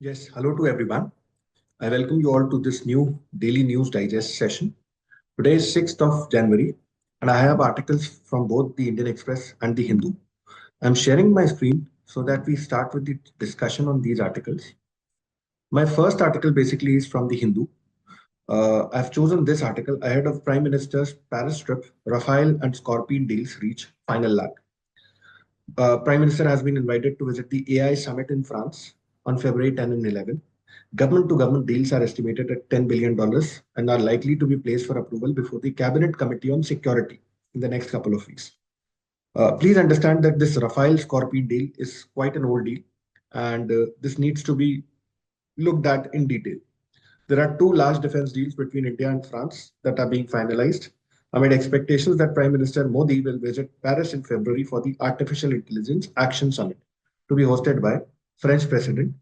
Yes, hello to everyone. I welcome you all to this new daily news digest session. Today is 6th of January, and I have articles from both the Indian Express and the Hindu. I'm sharing my screen so that we start with the discussion on these articles. My first article basically is from the Hindu. I've chosen this article ahead of Prime Minister's Paris trip. Rafale and Scorpene deals reach final lag. Prime Minister has been invited to visit the AI summit in France on February 10 and 11. Government to government deals are estimated at $10 billion and are likely to be placed for approval before the Cabinet Committee on Security in the next couple of weeks. Please understand that this Rafale Scorpene deal is quite an old deal, and this needs to be looked at in detail. There are two large defense deals between India and France that are being finalized amid expectations that Prime Minister Modi will visit Paris in February for the Artificial Intelligence Action Summit to be hosted by French President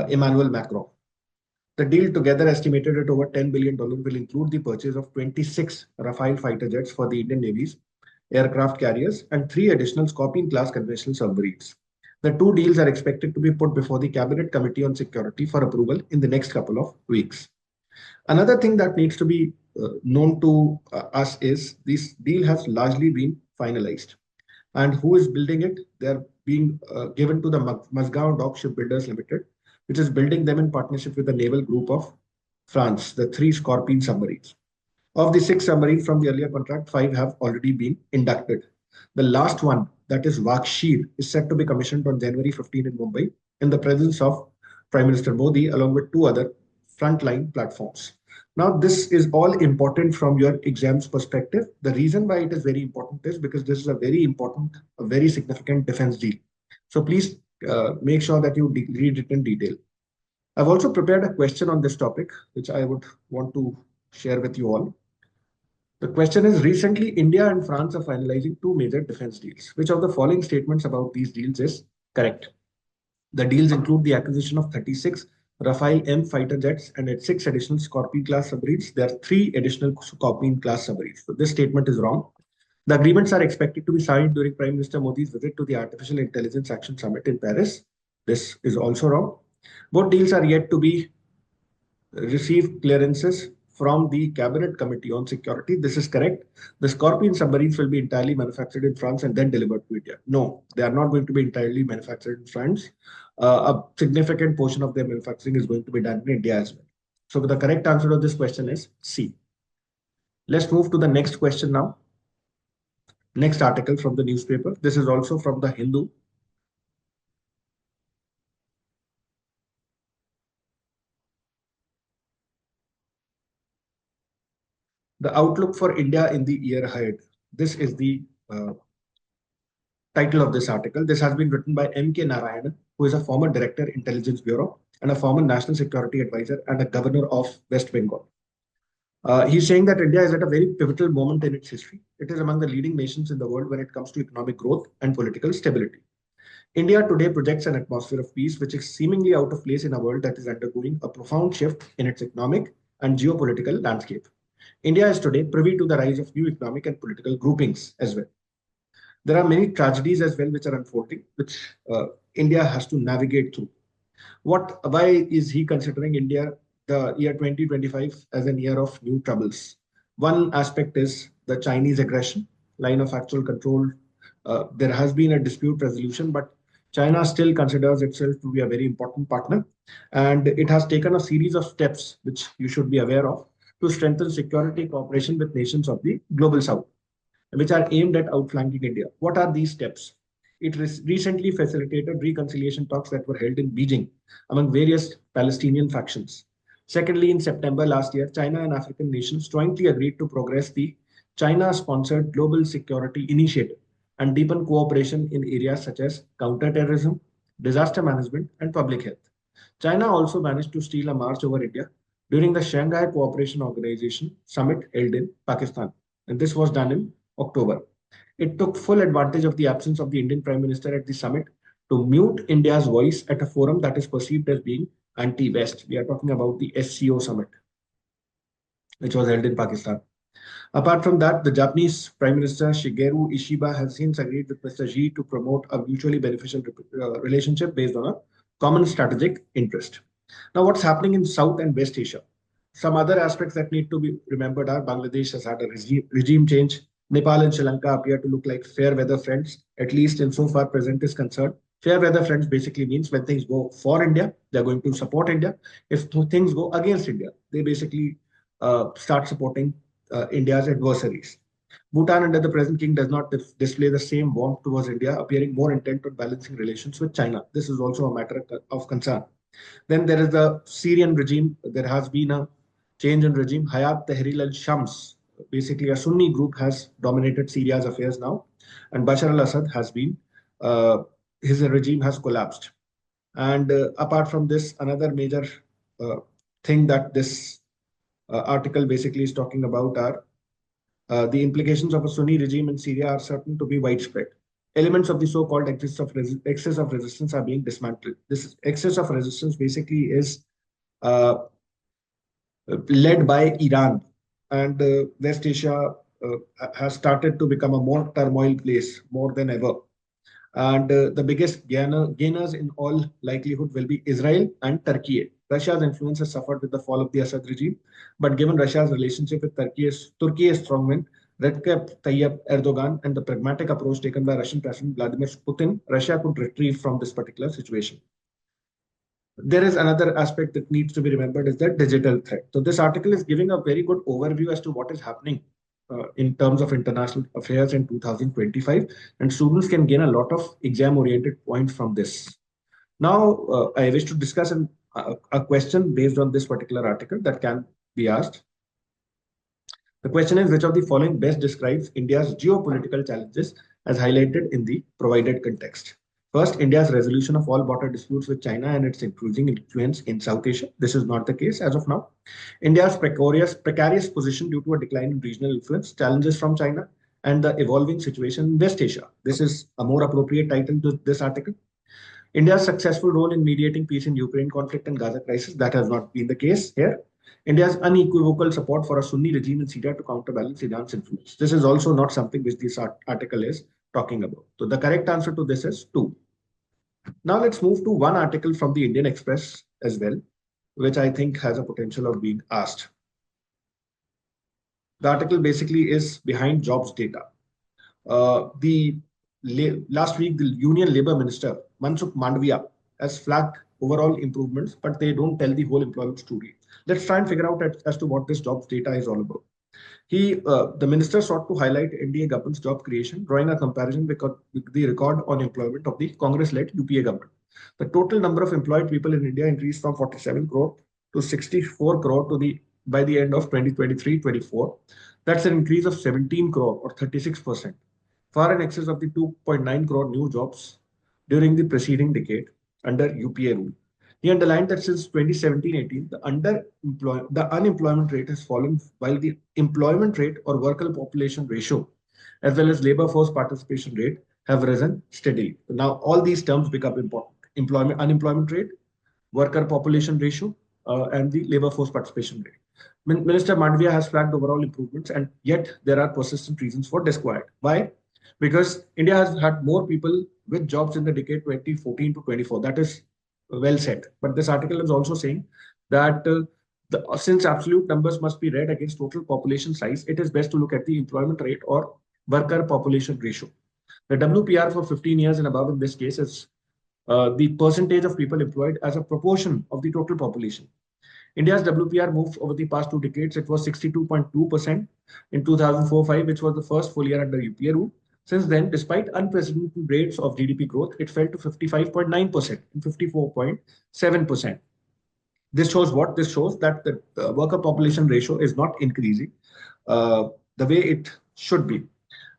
Emmanuel Macron. The deal, together estimated at over $10 billion, will include the purchase of 26 Rafale fighter jets for the Indian Navy's aircraft carriers and three additional Scorpene-class conventional submarines. The two deals are expected to be put before the Cabinet Committee on Security for approval in the next couple of weeks. Another thing that needs to be known to us is this deal has largely been finalized. And who is building it? They're being given to the Mazgaon Dock Shipbuilders Limited, which is building them in partnership with the naval group of France, the three Scorpene submarines. Of the six submarines from the earlier contract, five have already been inducted. The last one, that is Vakshir, is set to be commissioned on January 15 in Mumbai in the presence of Prime Minister Modi, along with two other frontline platforms. Now, this is all important from your exams perspective. The reason why it is very important is because this is a very important, a very significant defense deal. So please make sure that you read it in detail. I've also prepared a question on this topic, which I would want to share with you all. The question is, recently India and France are finalizing two major defense deals. Which of the following statements about these deals is correct? The deals include the acquisition of 36 Rafale M fighter jets and 6 additional Scorpene class submarines. There are 3 additional Scorpene class submarines. So this statement is wrong. The agreements are expected to be signed during Prime Minister Modi's visit to the Artificial Intelligence Action Summit in Paris. This is also wrong. Both deals are yet to be receive clearances from the Cabinet Committee on Security. This is correct. The Scorpene submarines will be entirely manufactured in France and then delivered to India. No, they are not going to be entirely manufactured in France. A significant portion of their manufacturing is going to be done in India as well. So the correct answer to this question is C. Let's move to the next question now. Next article from the newspaper. This is also from the Hindu. The outlook for India in the year ahead. This is the title of this article. This has been written by M.K. Narayanan, who is a former Director, Intelligence Bureau, and a former National Security Advisor and a Governor of West Bengal. He's saying that India is at a very pivotal moment in its history. It is among the leading nations in the world when it comes to economic growth and political stability. India today projects an atmosphere of peace, which is seemingly out of place in a world that is undergoing a profound shift in its economic and geopolitical landscape. India is today privy to the rise of new economic and political groupings as well. There are many tragedies as well which are unfolding, which India has to navigate through. Why is he considering India the year 2025 as an year of new troubles? One aspect is the Chinese aggression, line of actual control. There has been a dispute resolution, but China still considers itself to be a very important partner, and it has taken a series of steps, which you should be aware of, to strengthen security cooperation with nations of the global south, which are aimed at outflanking India. What are these steps? It recently facilitated reconciliation talks that were held in Beijing among various Palestinian factions. Secondly, in September last year, China and African nations jointly agreed to progress the China-sponsored Global Security Initiative and deepen cooperation in areas such as counterterrorism, disaster management, and public health. China also managed to steal a march over India during the Shanghai Cooperation Organization summit held in Pakistan, and this was done in October. It took full advantage of the absence of the Indian Prime Minister at the summit to mute India's voice at a forum that is perceived as being anti-West. We are talking about the SCO summit, which was held in Pakistan. Apart from that, the Japanese Prime Minister Shigeru Ishiba has since agreed with Mr. Xi to promote a mutually beneficial relationship based on a common strategic interest. Now, what's happening in South and West Asia? Some other aspects that need to be remembered are Bangladesh has had a regime change. Nepal and Sri Lanka appear to look like fair weather friends, at least insofar present is concerned. Fair weather friends basically means when things go for India, they're going to support India. If things go against India, they basically start supporting India's adversaries. Bhutan, under the present king, does not display the same warmth towards India, appearing more intent on balancing relations with China. This is also a matter of concern. Then there is the Syrian regime. There has been a change in regime. Hayat Tahrir al-Shams, basically a Sunni group, has dominated Syria's affairs now, and Bashar al-Assad has been, his regime has collapsed. And apart from this, another major uh, thing that this article basically is talking about are the implications of a Sunni regime in Syria are certain to be widespread. Elements of the so-called excess of resistance are being dismantled. This excess of resistance basically is uh, led by Iran, and West Asia has started to become a more turmoil place more than ever. And the biggest gainers in all likelihood will be Israel and Turkey. Russia's influence has suffered with the fall of the Assad regime, but given Russia's relationship with Turkey's strongman, Recep Tayyip Erdogan, and the pragmatic approach taken by Russian President Vladimir Putin, Russia could retrieve from this particular situation. There is another aspect that needs to be remembered is the digital threat. So this article is giving a very good overview as to what is happening in terms of international affairs in 2025, and students can gain a lot of exam-oriented points from this. Now, I wish to discuss a question based on this particular article that can be asked. The question is, which of the following best describes India's geopolitical challenges as highlighted in the provided context? First, India's resolution of all border disputes with China and its increasing influence in South Asia. This is not the case as of now. India's precarious position due to a decline in regional influence, challenges from China, and the evolving situation in West Asia. This is a more appropriate title to this article. India's successful role in mediating peace in Ukraine conflict and Gaza crisis. That has not been the case here. India's unequivocal support for a Sunni regime in Syria to counterbalance Iran's influence. This is also not something which this article is talking about. So the correct answer to this is 2. Now let's move to one article from the Indian Express as well, which I think has a potential of being asked. The article basically is behind jobs data. Last week, the Union Labour Minister, Mansukh Mandavia, has flagged overall improvements, but they don't tell the whole employment story. Let's try and figure out as to what this jobs data is all about. The minister sought to highlight NDA government's job creation, drawing a comparison with the record on employment of the Congress-led UPA government. The total number of employed people in India increased from 47 crore to 64 crore by the end of 2023-24. That's an increase of 17 crore or 36%, far in excess of the 2.9 crore new jobs during the preceding decade under UPA rule. He underlined that since 2017-18, the unemployment rate has fallen while the employment rate or worker population ratio, as well as labor force participation rate, have risen steadily. Now, all these terms become important. Unemployment rate, worker population ratio, and the labor force participation rate. Minister Mandavia has flagged overall improvements, and yet there are persistent reasons for disquiet. Why? Because India has had more people with jobs in the decade 2014 to 24. That is well said. But this article is also saying that since absolute numbers must be read against total population size, it is best to look at the employment rate or worker population ratio. The WPR for 15 years and above in this case is the percentage of people employed as a proportion of the total population. India's WPR moved over the past 2 decades. It was 62.2% in 2004-5, which was the first full year under UPA rule. Since then, despite unprecedented rates of GDP growth, it fell to 55.9% and 54.7%. This shows what? This shows that the worker population ratio is not increasing the way it should be.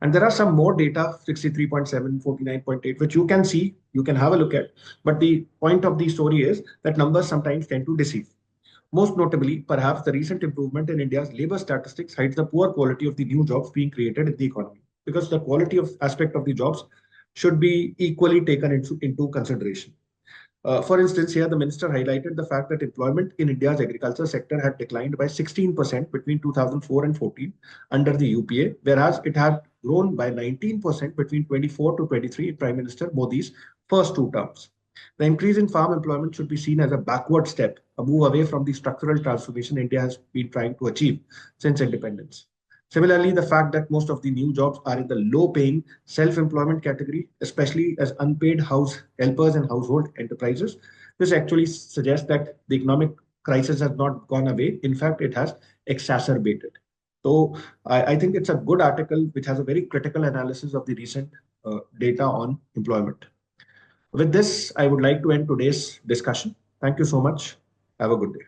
And there are some more data, 63.7, 49.8, which you can see, you can have a look at. But the point of the story is that numbers sometimes tend to deceive. Most notably, perhaps the recent improvement in India's labor statistics hides the poor quality of the new jobs being created in the economy, because the quality of aspect of the jobs should be equally taken into consideration. For instance, here the minister highlighted the fact that employment in India's agriculture sector had declined by 16% between 2004 and 14 under the UPA, whereas it had grown by 19% between 24 to 23 in Prime Minister Modi's first 2 terms. The increase in farm employment should be seen as a backward step, a move away from the structural transformation India has been trying to achieve since independence. Similarly, the fact that most of the new jobs are in the low paying self employment category, especially as unpaid house helpers and household enterprises, this actually suggests that the economic crisis has not gone away. In fact, it has exacerbated. So I think it's a good article which has a very critical analysis of the recent data on employment. With this, I would like to end today's discussion. Thank you so much. Have a good day.